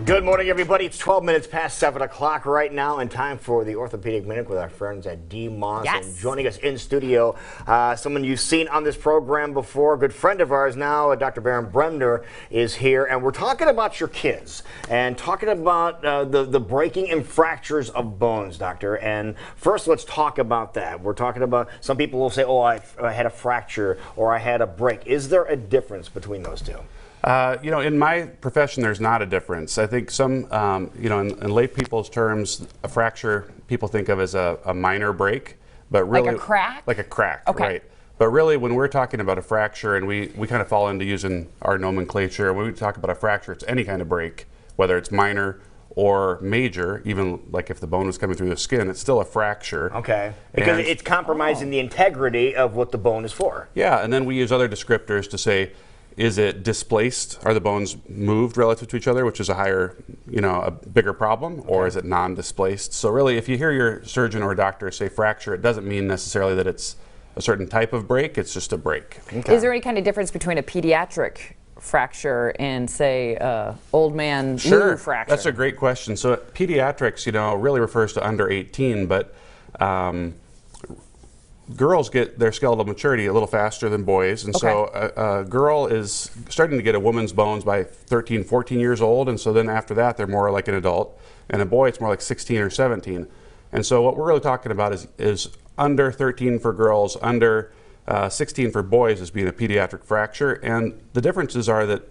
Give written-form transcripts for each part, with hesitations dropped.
Good morning, everybody. It's 12 minutes past 7 o'clock right now, and time for the Orthopedic Minute with our friends at DMOS. Yes. And joining us in studio, someone you've seen on this program before, a good friend of ours now, Dr. Baron Bremner is here, and we're talking about your kids and talking about the breaking and fractures of bones, doctor. And first, let's talk about that. We're talking about, some people will say, oh, I had a fracture or I had a break. Is there a difference between those two? You know, in my profession, there's not a difference. I think some, you know, in lay people's terms, a fracture people think of as a minor break, but really like a crack. Like a crack, okay. Right? But really, when we're talking about a fracture, and we kind of fall into using our nomenclature, when we talk about a fracture, it's any kind of break, whether it's minor or major. Even like if the bone was coming through the skin, it's still a fracture. Okay, because it's compromising the integrity of what the bone is for. Yeah, and then we use other descriptors to say, is it displaced? Are the bones moved relative to each other, which is a higher, you know, a bigger problem, or is it non-displaced? So really, if you hear your surgeon or doctor say fracture, it doesn't mean necessarily that it's a certain type of break, it's just a break. Okay. Is there any kind of difference between a pediatric fracture and, say, old man Lou fracture? That's a great question. So pediatrics, you know, really refers to under 18, but girls get their skeletal maturity a little faster than boys, and so a girl is starting to get a woman's bones by 13, 14 years old, and so then after that they're more like an adult, and a boy it's more like 16 or 17. And so what we're really talking about is under 13 for girls, under 16 for boys as being a pediatric fracture. And the differences are that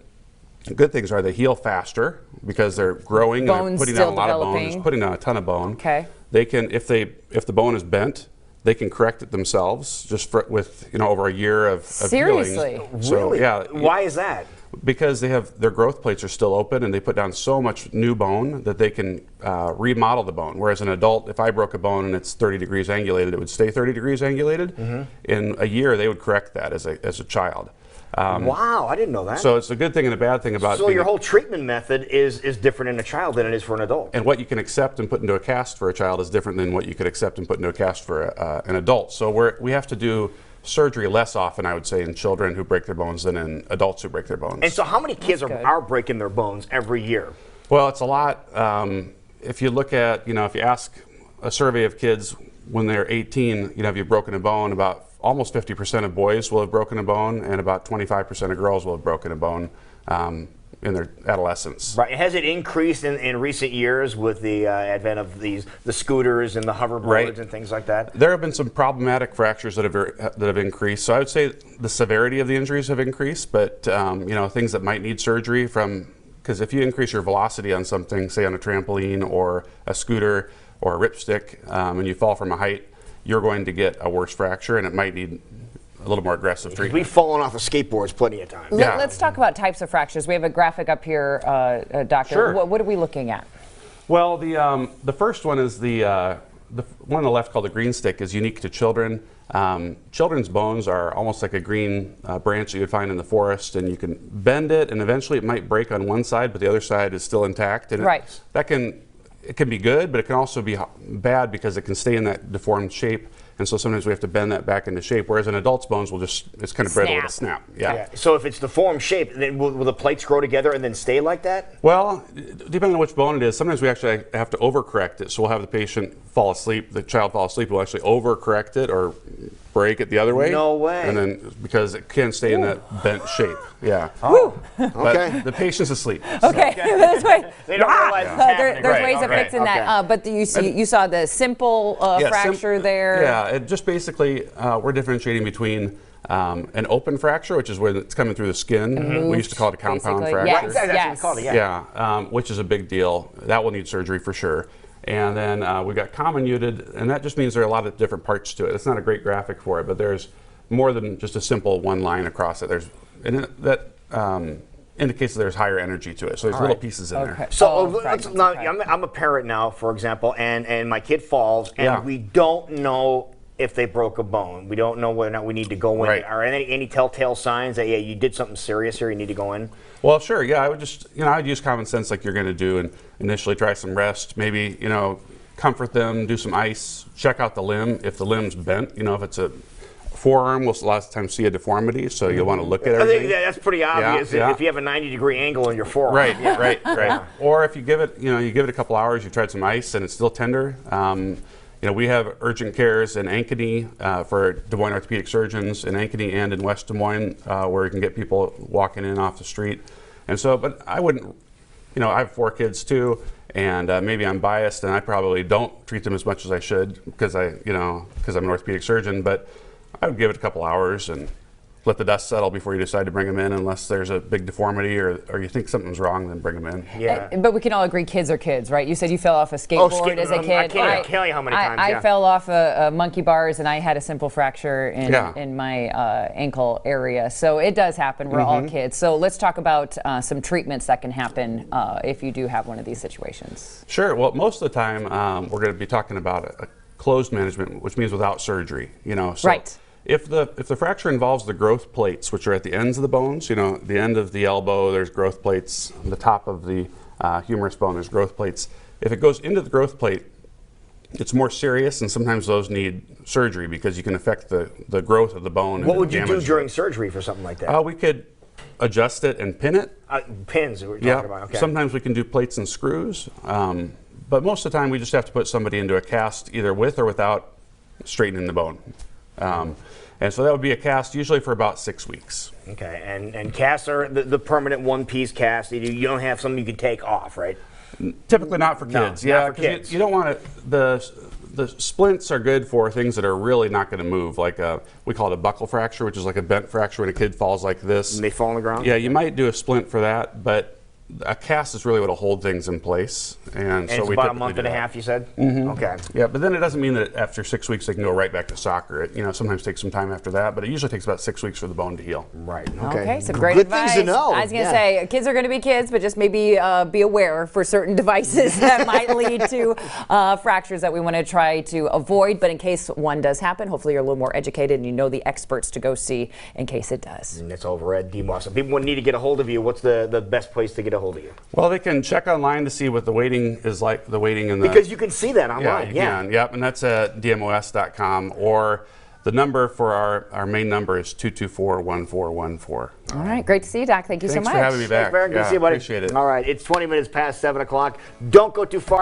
good things are they heal faster because they're growing and they're putting down a lot of bones, putting down a ton of bone. Okay. They can, if the bone is bent, they can correct it themselves just with, you know, over a year of Seriously? healing. So, really? Yeah. Why is that? Because they have, their growth plates are still open and they put down so much new bone that they can remodel the bone. Whereas an adult, if I broke a bone and it's 30 degrees angulated, it would stay 30 degrees angulated. Mm-hmm. In a year, they would correct that as a child. Wow, I didn't know that. So it's a good thing and a bad thing about. So your whole treatment method is different in a child than it is for an adult. And what you can accept and put into a cast for a child is different than what you could accept and put into a cast for an adult. So we have to do surgery less often, I would say, in children who break their bones than in adults who break their bones. And so how many kids are breaking their bones every year? Well, it's a lot. If you look at, you know, if you ask a survey of kids when they're 18, you know, have you broken a bone, about almost 50% of boys will have broken a bone, and about 25% of girls will have broken a bone in their adolescence. Right. Has it increased in recent years with the advent of the scooters and the hoverboards and things like that? There have been some problematic fractures that have increased. So I would say the severity of the injuries have increased, but you know, things that might need surgery because if you increase your velocity on something, say on a trampoline or a scooter or a ripstick, and you fall from a height, you're going to get a worse fracture, and it might need a little more aggressive treatment. We've fallen off of skateboards plenty of times. Let's talk about types of fractures. We have a graphic up here, Doctor. Sure. What are we looking at? Well, the first one is the one on the left called the green stick is unique to children. Children's bones are almost like a green branch that you would find in the forest, and you can bend it, and eventually it might break on one side, but the other side is still intact. And it can be good, but it can also be bad because it can stay in that deformed shape. And so sometimes we have to bend that back into shape, whereas an adult's bones will just, it's kind of brittle, it'll snap. Yeah. So if it's deformed shape, then will the plates grow together and then stay like that? Well, depending on which bone it is, sometimes we actually have to overcorrect it. So we'll have the patient fall asleep, the child fall asleep, we'll actually overcorrect it or break it the other way. No way. And then, because it can stay in that bent shape. Yeah. Oh. But the patient's asleep. Okay. That's right. They don't realize it's happening. There's ways of fixing that. But you saw the simple fracture there. Yeah, it just basically, we're differentiating between an open fracture, which is when it's coming through the skin. We used to call it a compound fracture. Yes. That's what we called it, Yeah, which is a big deal. That will need surgery for sure. And then we've got comminuted, and that just means there are a lot of different parts to it. It's not a great graphic for it, but there's more than just a simple one line across it. That indicates that there's higher energy to it. So there's little pieces in there. So I'm a parent now, for example, and my kid falls, and we don't know if they broke a bone. We don't know whether or not we need to go in. Right. Are any telltale signs that you did something serious here, you need to go in? Well, sure. Yeah, I would just, I'd use common sense like you're going to do, and initially try some rest. Maybe, comfort them, do some ice, check out the limb. If the limb's bent, if it's a forearm will a lot of times see a deformity, so you'll want to look at I think everything. that's pretty obvious if you have a 90-degree angle in your forearm. Right, right. Or if you give it, you give it a couple hours, you've tried some ice and it's still tender. We have urgent cares in Ankeny for Des Moines orthopedic surgeons in Ankeny and in West Des Moines where you can get people walking in off the street. And so, but I wouldn't, I have 4 kids too, and maybe I'm biased and I probably don't treat them as much as I should because because I'm an orthopedic surgeon, but I would give it a couple hours and let the dust settle before you decide to bring them in, unless there's a big deformity or you think something's wrong, then bring them in. Yeah. But we can all agree kids are kids, right? You said you fell off a skateboard as a kid. I can't tell you how many times. I fell off a monkey bars and I had a simple fracture in my ankle area. So it does happen. We're all kids. So let's talk about some treatments that can happen if you do have one of these situations. Sure. Well, most of the time we're going to be talking about a closed management, which means without surgery. So right. If the fracture involves the growth plates, which are at the ends of the bones, the end of the elbow, there's growth plates. On the top of the humerus bone, there's growth plates. If it goes into the growth plate, it's more serious, and sometimes those need surgery because you can affect the growth of the bone. What would you do during surgery for something like that? We could adjust it and pin it. Pins, we're talking about. Okay. Sometimes we can do plates and screws, but most of the time we just have to put somebody into a cast, either with or without straightening the bone. And so that would be a cast usually for about 6 weeks. Okay, and casts are the permanent one-piece cast. You don't have something you can take off, right? Typically not for kids. No, not for kids. You don't want it. The splints are good for things that are really not going to move, like we call it a buckle fracture, which is like a bent fracture when a kid falls like this. And they fall on the ground? Yeah, you might do a splint for that, but a cast is really what will hold things in place. And so it's about a month and a half, you said? Okay. Yeah, but then it doesn't mean that after 6 weeks they can go right back to soccer. It sometimes takes some time after that, but it usually takes about 6 weeks for the bone to heal. Right. Okay, some great Good advice. things to know. I was going to say, kids are going to be kids, but just maybe be aware for certain devices that might lead to fractures that we want to try to avoid. But in case one does happen, hopefully you're a little more educated and you know the experts to go see in case it does. And it's over at DMOS. If people need to get a hold of you, what's the best place to get a hold of you? Well, they can check online to see what the waiting is like, because you can see that online. You can. Yep, and that's at DMOS.com, or the number for our main number is 224-1414. All right, great to see you, Doc. Thank you so much. Thanks for having me back. Thanks, Baron. Good to see you, buddy. Appreciate it. All right, it's 20 minutes past 7 o'clock. Don't go too far.